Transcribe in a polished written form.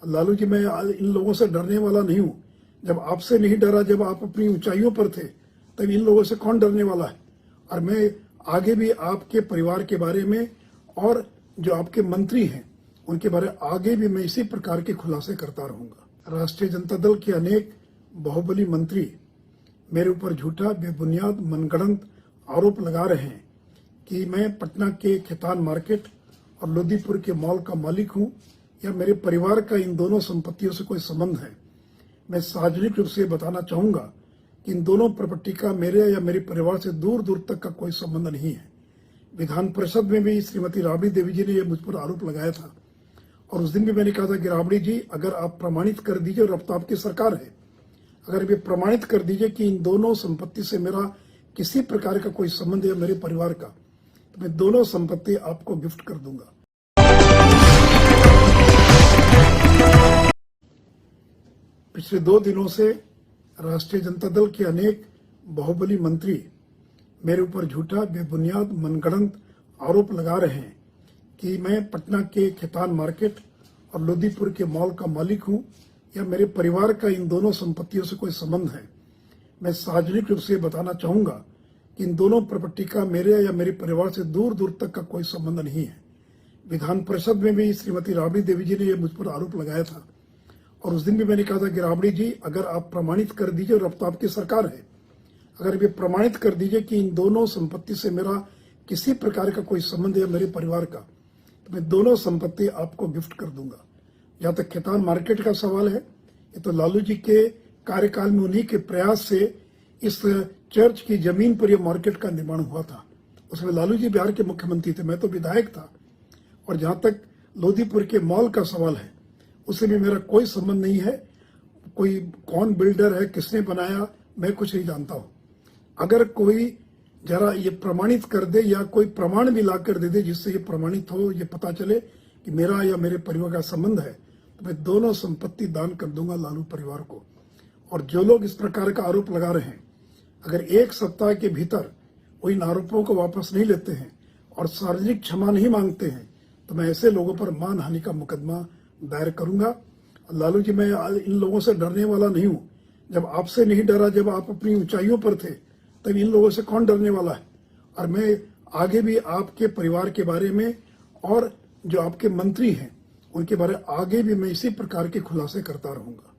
लालू जी, मैं इन लोगों से डरने वाला नहीं हूं। जब आपसे नहीं डरा, जब आप अपनी ऊंचाइयों पर थे, तब इन लोगों से कौन डरने वाला है। और मैं आगे भी आपके परिवार के बारे में और जो आपके मंत्री हैं उनके बारे में आगे भी मैं इसी प्रकार के खुलासे करता रहूंगा। राष्ट्रीय जनता दल के अनेक बाहुबली मंत्री मेरे ऊपर झूठा, बेबुनियाद, मनगढ़ंत आरोप लगा रहे हैं कि मैं पटना के खेतान मार्केट और लोदीपुर के मॉल का मालिक हूं या मेरे परिवार का इन दोनों संपत्तियों से कोई संबंध है। मैं सार्वजनिक रूप से बताना चाहूंगा कि इन दोनों प्रॉपर्टी का मेरे या मेरे परिवार से दूर दूर तक का कोई संबंध नहीं है। विधान परिषद में भी श्रीमती राबड़ी देवी जी ने यह मुझ पर आरोप लगाया था और उस दिन भी मैंने कहा था कि राबड़ी जी, अगर आप प्रमाणित कर दीजिए, और अब तो आपकी सरकार है, अगर ये प्रमाणित कर दीजिए कि इन दोनों संपत्ति से मेरा किसी प्रकार का कोई संबंध है मेरे परिवार का, तो मैं दोनों संपत्ति आपको गिफ्ट कर दूंगा। पिछले 2 दिनों से राष्ट्रीय जनता दल के अनेक बाहुबली मंत्री मेरे ऊपर झूठा, बेबुनियाद, मनगढ़ंत आरोप लगा रहे हैं कि मैं पटना के खेतान मार्केट और लोदीपुर के मॉल का मालिक हूं या मेरे परिवार का इन दोनों संपत्तियों से कोई संबंध है। मैं सार्वजनिक रूप से बताना चाहूंगा कि इन दोनों प्रॉपर्टी का मेरे या मेरे परिवार से दूर दूर तक का कोई संबंध नहीं है। विधान परिषद में भी श्रीमती राबड़ी देवी जी ने यह मुझ पर आरोप लगाया था और उस दिन भी मैंने कहा था कि राबड़ी जी, अगर आप प्रमाणित कर दीजिए, और अब तो आपकी सरकार है, अगर ये प्रमाणित कर दीजिए कि इन दोनों संपत्ति से मेरा किसी प्रकार का कोई संबंध है मेरे परिवार का, तो मैं दोनों संपत्ति आपको गिफ्ट कर दूंगा। जहां तक खेतान मार्केट का सवाल है, ये तो लालू जी के कार्यकाल में उन्हीं के प्रयास से इस चर्च की जमीन पर यह मार्केट का निर्माण हुआ था। उसमें लालू जी बिहार के मुख्यमंत्री थे, मैं तो विधायक था। और जहां तक लोदीपुर के मॉल का सवाल है, उससे भी मेरा कोई संबंध नहीं है। कोई कौन बिल्डर है, किसने बनाया, मैं कुछ नहीं जानता हूं। अगर कोई जरा ये प्रमाणित कर दे या कोई प्रमाण भी ला कर दे दे जिससे ये प्रमाणित हो, ये पता चले कि मेरा या मेरे परिवार का संबंध है, तो मैं दोनों संपत्ति दान कर दूंगा लालू परिवार को। और जो लोग इस प्रकार का आरोप लगा रहे हैं, अगर 1 सप्ताह के भीतर वो इन आरोपों को वापस नहीं लेते हैं और सार्वजनिक क्षमा नहीं मांगते हैं, तो मैं ऐसे लोगों पर मानहानि का मुकदमा दायर करूंगा। लालू जी, मैं इन लोगों से डरने वाला नहीं हूं। जब आपसे नहीं डरा, जब आप अपनी ऊंचाइयों पर थे, तब इन लोगों से कौन डरने वाला है। और मैं आगे भी आपके परिवार के बारे में और जो आपके मंत्री हैं उनके बारे में आगे भी मैं इसी प्रकार के खुलासे करता रहूंगा।